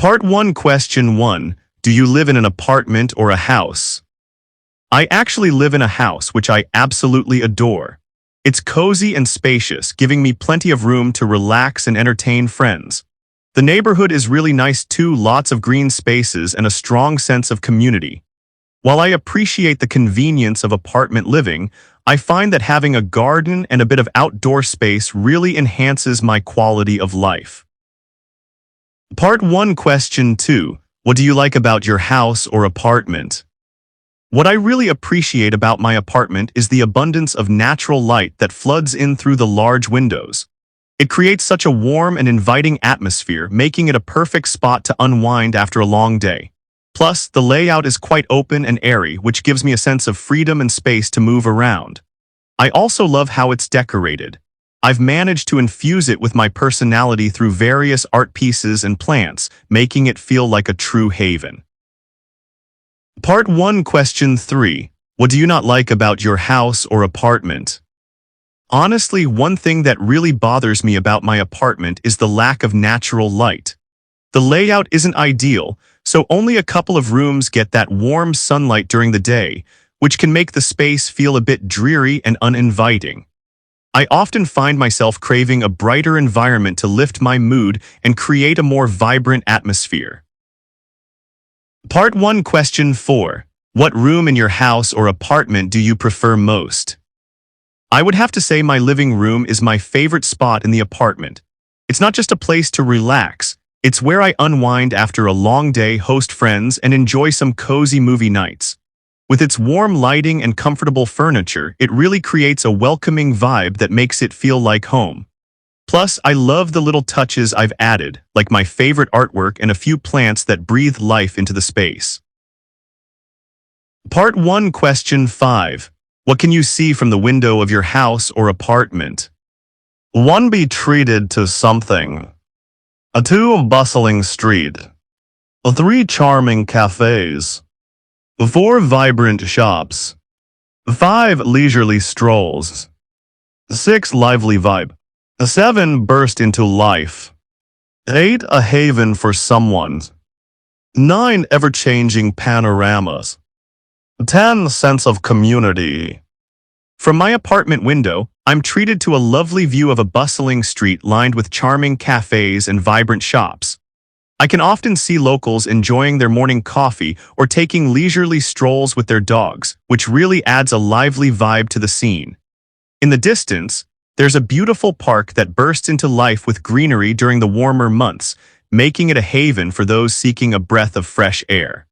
Part 1, Question 1. Do you live in an apartment or a house? I actually live in a house, which I absolutely adore. It's cozy and spacious, giving me plenty of room to relax and entertain friends. The neighborhood is really nice too, lots of green spaces and a strong sense of community. While I appreciate the convenience of apartment living, I find that having a garden and a bit of outdoor space really enhances my quality of life. Part 1, Question 2. What do you like about your house or apartment? What I really appreciate about my apartment is the abundance of natural light that floods in through the large windows. It creates such a warm and inviting atmosphere, making it a perfect spot to unwind after a long day. Plus, the layout is quite open and airy, which gives me a sense of freedom and space to move around. I also love how it's decorated. I've managed to infuse it with my personality through various art pieces and plants, making it feel like a true haven. Part 1, Question 3. What do you not like about your house or apartment? Honestly, one thing that really bothers me about my apartment is the lack of natural light. The layout isn't ideal, so only a couple of rooms get that warm sunlight during the day, which can make the space feel a bit dreary and uninviting. I often find myself craving a brighter environment to lift my mood and create a more vibrant atmosphere. Part 1, Question 4. What room in your house or apartment do you prefer most? I would have to say my living room is my favorite spot in the apartment. It's not just a place to relax, it's where I unwind after a long day, host friends, and enjoy some cozy movie nights. With its warm lighting and comfortable furniture, it really creates a welcoming vibe that makes it feel like home. Plus, I love the little touches I've added, like my favorite artwork and a few plants that breathe life into the space. Part 1, Question 5. What can you see from the window of your house or apartment? 1. Be treated to something. 2. Bustling street. 3. Charming cafes. 4. Vibrant shops. 5. Leisurely strolls. 6. Lively vibe. 7. Burst into life. 8. A haven for someone. 9. Ever-changing panoramas. 10. Sense of community. From my apartment window, I'm treated to a lovely view of a bustling street lined with charming cafes and vibrant shops. I can often see locals enjoying their morning coffee or taking leisurely strolls with their dogs, which really adds a lively vibe to the scene. In the distance, there's a beautiful park that bursts into life with greenery during the warmer months, making it a haven for those seeking a breath of fresh air.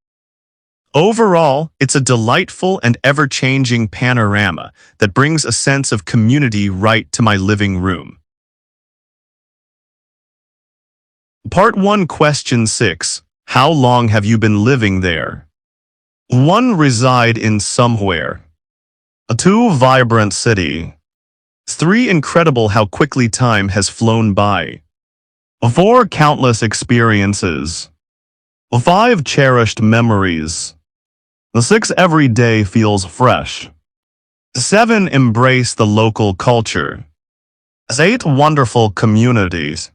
Overall, it's a delightful and ever-changing panorama that brings a sense of community right to my living room. Part 1, Question 6. How long have you been living there? 1. Reside in somewhere. 2. Vibrant city. 3. Incredible how quickly time has flown by. 4. Countless experiences. 5. Cherished memories. 6. Every day feels fresh. 7. Embrace the local culture. 8. Wonderful communities.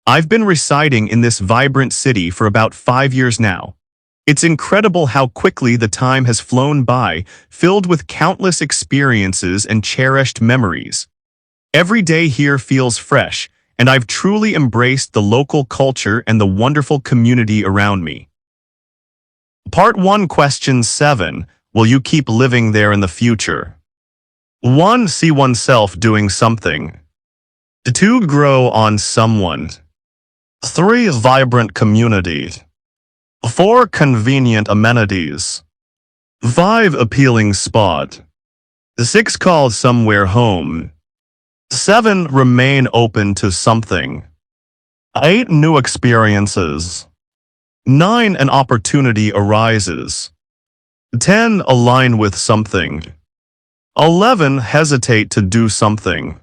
I've been residing in this vibrant city for about 5 years now. It's incredible how quickly the time has flown by, filled with countless experiences and cherished memories. Every day here feels fresh, and I've truly embraced the local culture and the wonderful community around me. Part 1, Question 7. Will you keep living there in the future? 1. See oneself doing something. 2. Grow on someone. 3. Vibrant community. 4. Convenient amenities. 5. Appealing spot. 6. Call somewhere home. 7. Remain open to something. 8. New experiences. 9. An opportunity arises. 10. Align with something. 11. Hesitate to do something.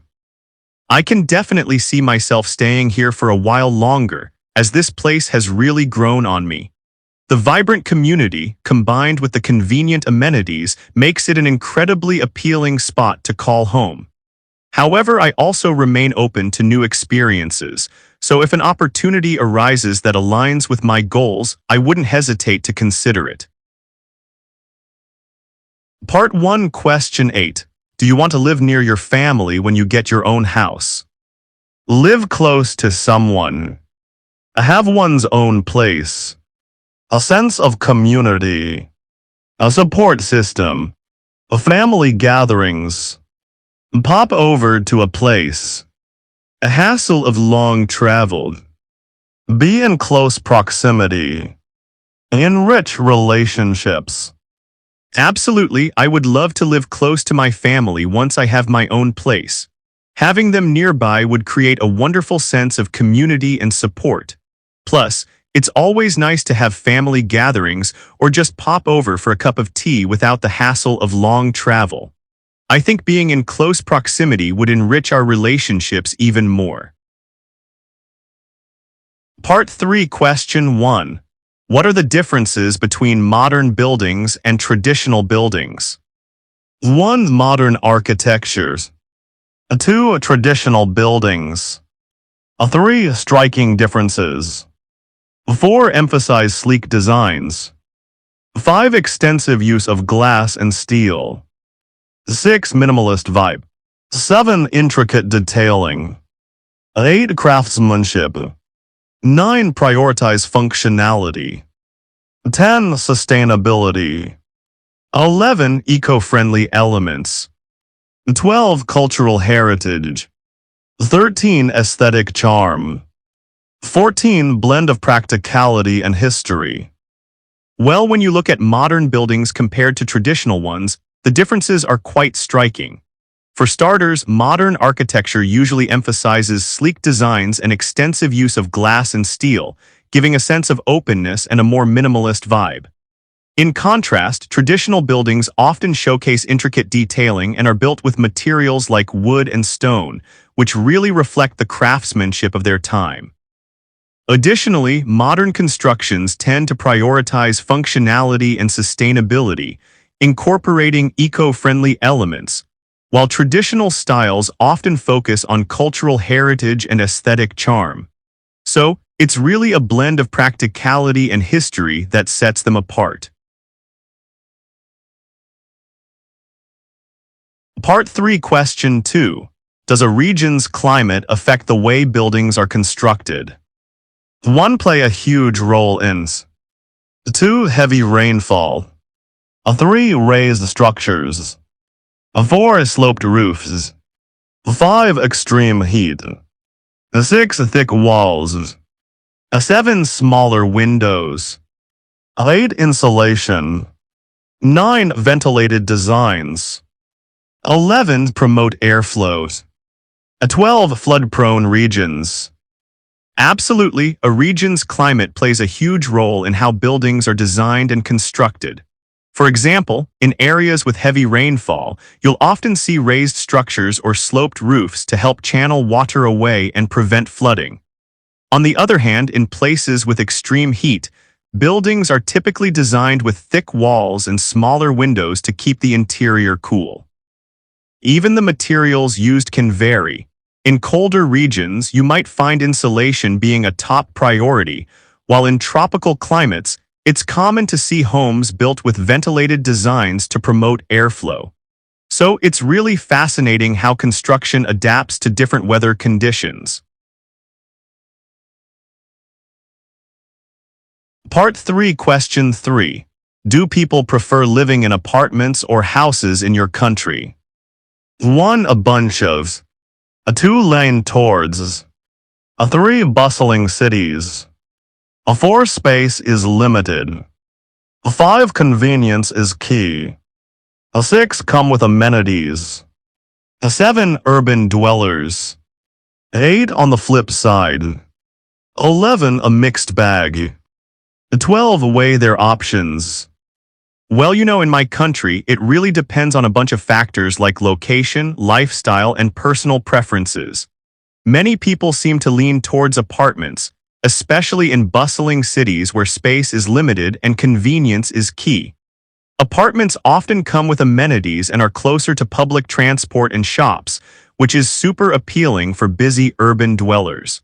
I can definitely see myself staying here for a while longer, as this place has really grown on me. The vibrant community, combined with the convenient amenities, makes it an incredibly appealing spot to call home. However, I also remain open to new experiences, so if an opportunity arises that aligns with my goals, I wouldn't hesitate to consider it. Part 1, Question 8. Do you want to live near your family when you get your own house? Live close to someone. Have one's own place. A sense of community. A support system. Family gatherings. Pop over to a place. A hassle of long travel. Be in close proximity. Enrich relationships. Absolutely, I would love to live close to my family once I have my own place. Having them nearby would create a wonderful sense of community and support. Plus, it's always nice to have family gatherings or just pop over for a cup of tea without the hassle of long travel. I think being in close proximity would enrich our relationships even more. Part 3, Question 1. What are the differences between modern buildings and traditional buildings? 1. Modern architectures. 2. Traditional buildings. 3. Striking differences. 4. Emphasize sleek designs. 5. Extensive use of glass and steel. 6. Minimalist vibe. 7. Intricate detailing. 8. Craftsmanship. 9. Prioritize functionality. 10. Sustainability. 11. Eco-friendly elements. 12. Cultural heritage. 13. Aesthetic charm. 14. Blend of practicality and history. Well, when you look at modern buildings compared to traditional ones, the differences are quite striking. For starters, modern architecture usually emphasizes sleek designs and extensive use of glass and steel, giving a sense of openness and a more minimalist vibe. In contrast, traditional buildings often showcase intricate detailing and are built with materials like wood and stone, which really reflect the craftsmanship of their time. Additionally, modern constructions tend to prioritize functionality and sustainability, incorporating eco-friendly elements, while traditional styles often focus on cultural heritage and aesthetic charm. So, it's really a blend of practicality and history that sets them apart. Part 3, Question 2. Does a region's climate affect the way buildings are constructed? 1. Play a huge role in. 2. Heavy rainfall. 3. Raised structures. 4. Sloped roofs. 5. Extreme heat. 6. Thick walls. 7. Smaller windows. 8. Insulation. 9. Ventilated designs. 11. Promote airflow. 12. Flood-prone regions. Absolutely, a region's climate plays a huge role in how buildings are designed and constructed. For example, in areas with heavy rainfall, you'll often see raised structures or sloped roofs to help channel water away and prevent flooding. On the other hand, in places with extreme heat, buildings are typically designed with thick walls and smaller windows to keep the interior cool. Even the materials used can vary. In colder regions, you might find insulation being a top priority, while in tropical climates, it's common to see homes built with ventilated designs to promote airflow. So it's really fascinating how construction adapts to different weather conditions. Part 3, Question 3. Do people prefer living in apartments or houses in your country? 1. A bunch of. 2. Lean towards. 3. Bustling cities. 4. Space is limited. 5. Convenience is key. 6. Come with amenities. 7. Urban dwellers. 8. On the flip side. 11. A mixed bag. 12. Weigh their options. Well, in my country, it really depends on a bunch of factors like location, lifestyle, and personal preferences. Many people seem to lean towards apartments, especially in bustling cities where space is limited and convenience is key. Apartments often come with amenities and are closer to public transport and shops, which is super appealing for busy urban dwellers.